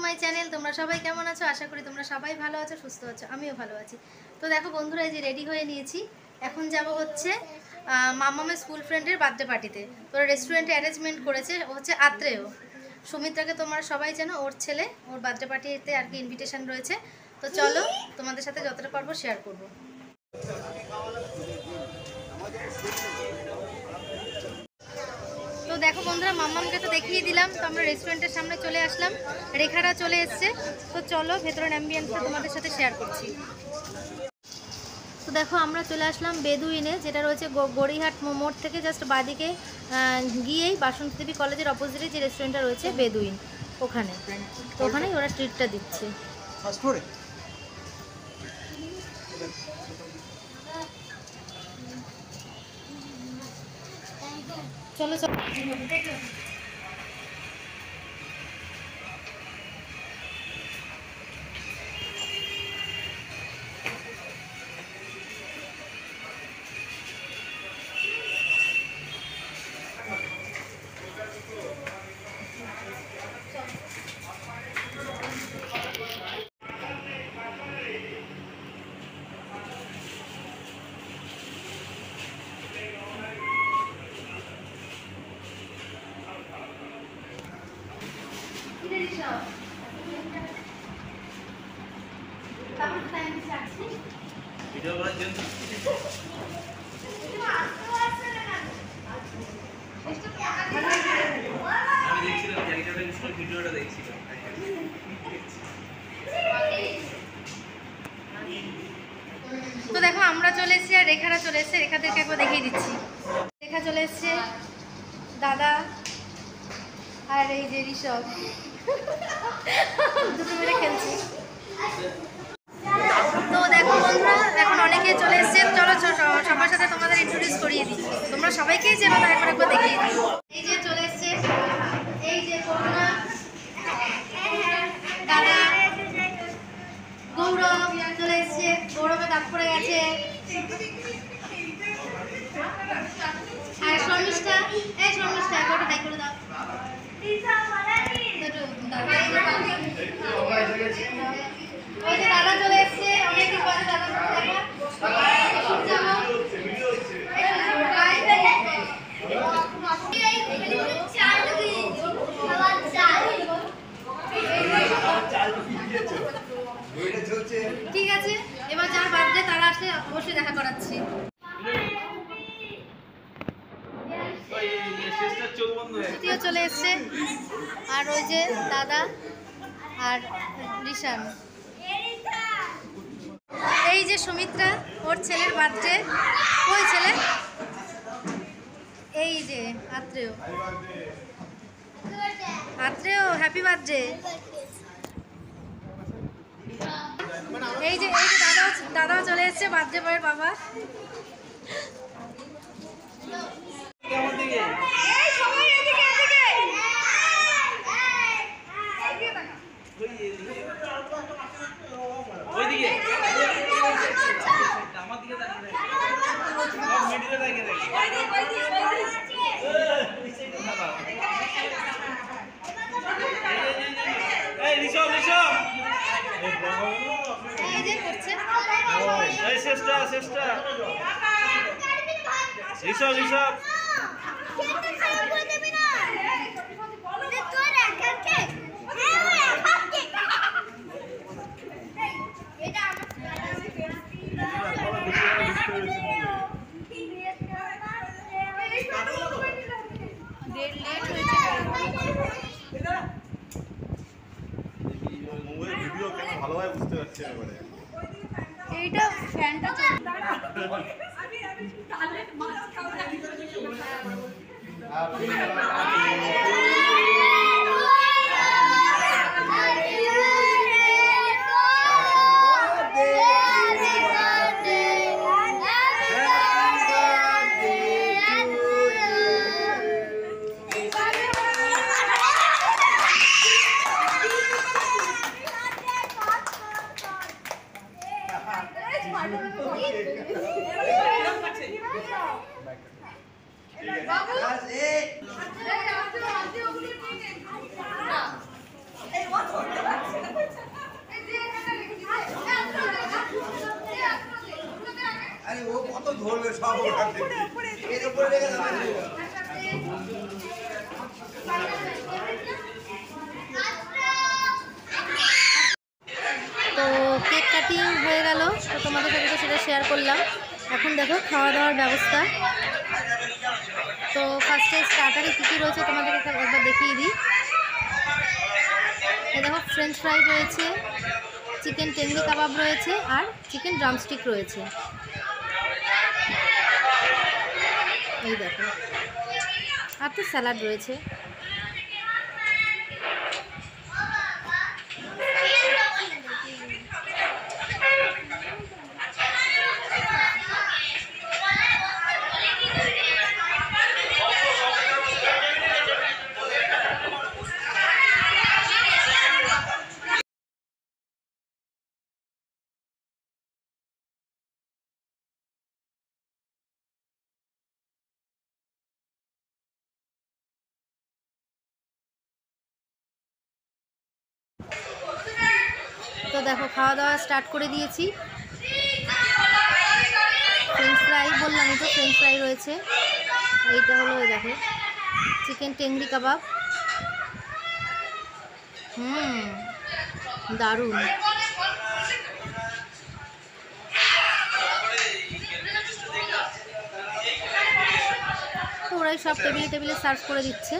My channel. তোমরা সবাই কেমন আছো? আশা করি তোমরা সবাই ভালো আছো, সুস্থ আছো। আমিও ভালো আছি। তো দেখো বন্ধুরা, এই যে রেডি হয়ে নিয়েছি। এখন যাব হচ্ছে মামামের স্কুল ফ্রেন্ডের বার্থডে পার্টিতে। তো রেস্টুরেন্টে অ্যারেঞ্জমেন্ট করেছে হচ্ছে আত্রেয়। সুমিত্রাকে তোমরা সবাই জানো, ওর ছেলে। ওর বার্থডে পার্টিতে আর কি ইনভিটেশন রয়েছে। তো চলো তোমাদের সাথে যতটা পারবো শেয়ার করবো। তো দেখো বন্ধুরা, মাম্মামকে তো দেখিয়ে দিলাম। তো আমরা রেস্টুরেন্টের সামনে চলে আসলাম, রেখারা চলে এসছে। তো চলো ভেতরের অ্যাম্বিয়েন্সটা তোমাদের সাথে শেয়ার করছি। তো দেখো আমরা চলে আসলাম বেদুইনে, যেটা রয়েছে গড়িহাট মোড় থেকে জাস্ট বাদিকে গিয়েই বাসন্তী দেবী কলেজের অপোজিটে যে রেস্টুরেন্টটা রয়েছে বেদুইন, ওখানে। তো ওখানেই ওরা ট্রিটটা দিচ্ছে। চলো চলো। ভিডিও করার জন্য আমি দেখছিলাম ভিডিওটা দেখছিলাম। তো দেখো আমরা চলে এসেছি আর রেখারা চলে এসেছে। রেখাদেরকে একবার দেখিয়ে দিচ্ছি। রেখা চলে এসছে, দাদা আর এই যে ঋষভ দুটো মিলে খেলছি। তো দেখো বন্ধুরা, এখন অনেকে চলে এসছে। চলো সবার সাথে তোমাদের ইন্ট্রোডিউস করিয়ে দিই। তোমরা সবাইকেই চেনো, তাই একবার দেখিয়ে দিই। এই যে চলে এসছে, এই যে করুণা, দাদা গৌরব চলে এসছে। গৌরবে দাঁত পড়ে গেছে। আর শর্মিষ্ঠা, এই শর্মিষ্ঠা একবার হাই করে দাও। ওই যে দাদা চলে এসছে, অনেকদিন পরে দাদার সাথে দেখা। ঠিক আছে, এবার যার বার্থডে তারা আসলে অবশ্যই দেখা করাচ্ছি। চলে এসছে, আর ওই যে দাদা আর রিশান। এই যে সুমিত্রা, ওর ছেলের বার্থডে। ওই ছেলে, এই যে আত্রেয়। Atreya happy birthday. এই যে দাদাও চলে এসছে, বার্থডে বয়ের বাবা। ভালোভাবে বুঝতে পারছি এবারে। এইটা ফ্যানটা বাবু তো কেক কাটিং হয়ে গেল, তো তোমাদের সাথে তো সেটা শেয়ার করলাম। এখন দেখো খাওয়া দাওয়ার ব্যবস্থা। তো ফার্স্টে স্টার্টারে কী কী রয়েছে তোমাদেরকে একবার দেখিয়ে দিই। এই দেখো ফ্রেঞ্চ ফ্রাই রয়েছে, চিকেন টেংরি কাবাব রয়েছে, আর চিকেন ড্রামস্টিক রয়েছে। এই দেখো, আর তো স্যালাড রয়েছে। তো দেখো খাওয়া দাওয়া স্টার্ট করে দিয়েছি। ফ্রেঞ্চ ফ্রাই বললামই তো, ফ্রেঞ্চ ফ্রাই রয়েছে। এইটা হলো, ওই দেখো চিকেন টেংরি কাবাব। দারুণ। তো ওরাই সব টেবিলে টেবিলে সার্ভ করে দিচ্ছে।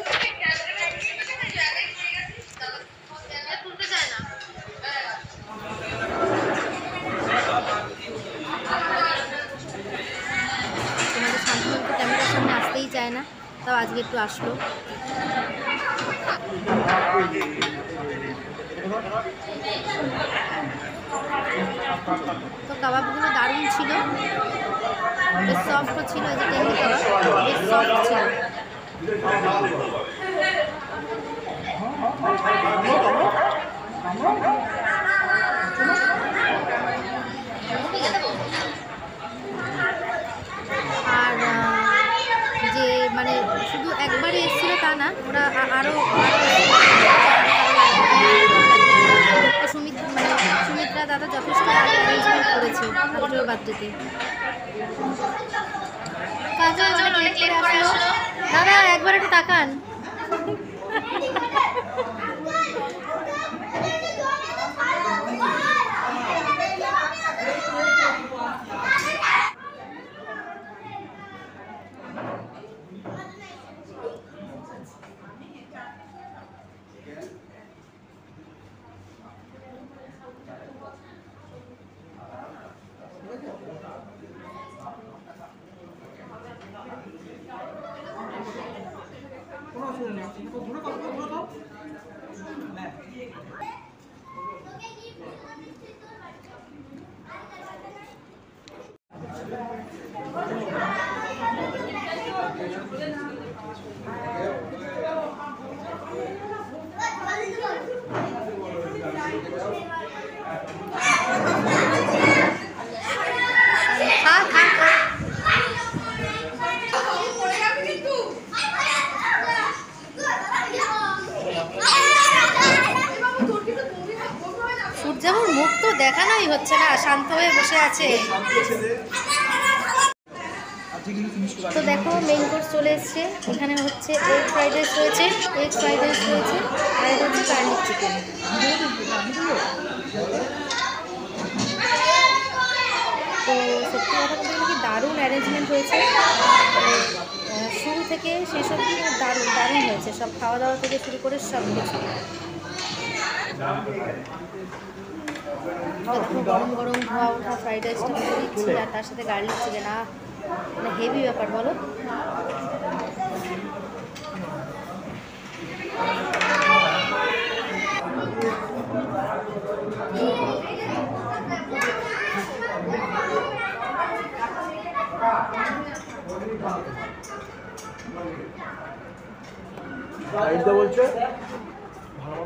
তোমাদের শান্তনু একটু ক্যামেরার সামনে আসতেই চায় না, তাও আজকে একটু আসলো। তো কাবাবগুলো দারুণ ছিল, বেশ সফট ছিল। এই যে টেংরি কাবাব বেশ সফট ছিল। আর যে মানে শুধু একবারে এসেছিলো তা না, ওরা আরও সুমিত্রা দাদা যথেষ্ট আগে অ্যারেঞ্জমেন্ট করেছে আজকের বার্থডেতে। কাজল অনেক লেট করে আসলো। দাদা একবার একটু তাকান। সূর্যাবুর মুখ তো দেখানোই হচ্ছে না, শান্ত হয়ে বসে আছে। তো দেখো মেইন কোর্স চলে এসছে। এখানে হচ্ছে এগ ফ্রাইড রাইস রয়েছে, এগ ফ্রাইড রাইস রয়েছে, আর এটা হচ্ছে গার্লিক চিকেন। তো সত্যি কথা বলতে গেলে কি দারুণ অ্যারেঞ্জমেন্ট হয়েছে, শুরু থেকে শেষ অবধি দারুণ দারুণ হয়েছে। সব খাওয়া দাওয়া থেকে শুরু করে সব কিছু। গরম গরম ধোয়া ওঠা ফ্রাইড রাইসটা করে দিচ্ছি, আর তার সাথে গার্লিক চিকেন। মানে হেভি ব্যাপার বলো। বলছে ভালো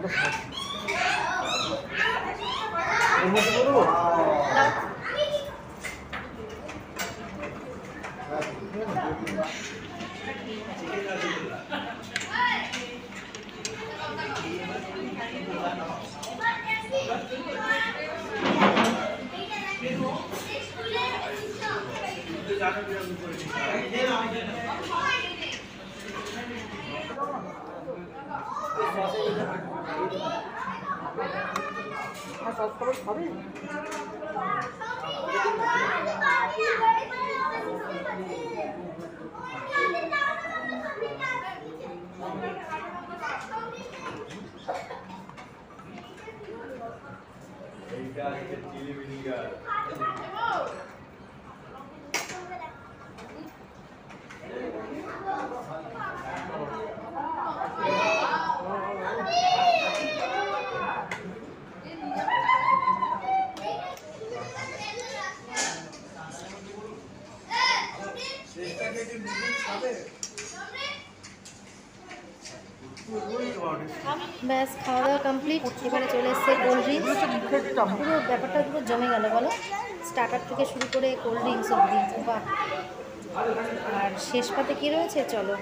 ব্যাস খাওয়া দাওয়া কমপ্লিট। এবারে চলে এসছে কোল্ড ড্রিঙ্কস। পুরো ব্যাপারটা পুরো জমে গেল বলো, স্টার্টার থেকে শুরু করে কোল্ড ড্রিঙ্কস অবধি। বাহ! আর শেষ পাতে কী রয়েছে, চলো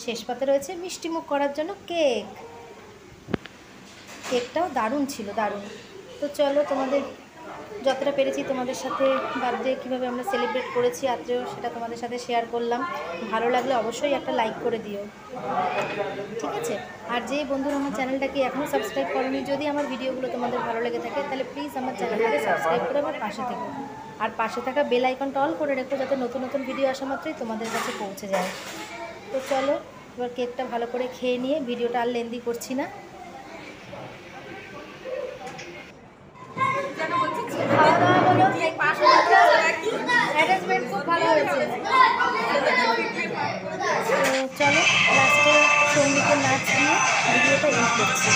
শেষ পাতে রয়েছে মিষ্টি মুখ করার জন্য কেক। কেকটাও দারুণ ছিল, দারুণ। তো চলো তোমাদের যতটা পেরেছি তোমাদের সাথে বার্থডে কীভাবে আমরা সেলিব্রেট করেছি আজও সেটা তোমাদের সাথে শেয়ার করলাম। ভালো লাগলে অবশ্যই একটা লাইক করে দিও, ঠিক আছে? আর যে বন্ধুরা আমার চ্যানেলটাকে এখনও সাবস্ক্রাইব করোনি, যদি আমার ভিডিওগুলো তোমাদের ভালো লেগে থাকে তাহলে প্লিজ আমার চ্যানেলটাকে সাবস্ক্রাইব করে আমার পাশে থেকো। আর পাশে থাকা বেল আইকনটা অল করে রেখো, যাতে নতুন নতুন ভিডিও আসা মাত্রই তোমাদের কাছে পৌঁছে যায়। তো চলো এবার কেকটা ভালো করে খেয়ে নিয়ে ভিডিওটা আর লেন্দি করছি না। খাওয়া দাওয়া হলো, অ্যারেঞ্জমেন্ট খুব ভালো হয়েছে। তো চলো লাস্টে সঙ্গীতের নাচ দিয়ে ভিডিওটা এন্ড করছি।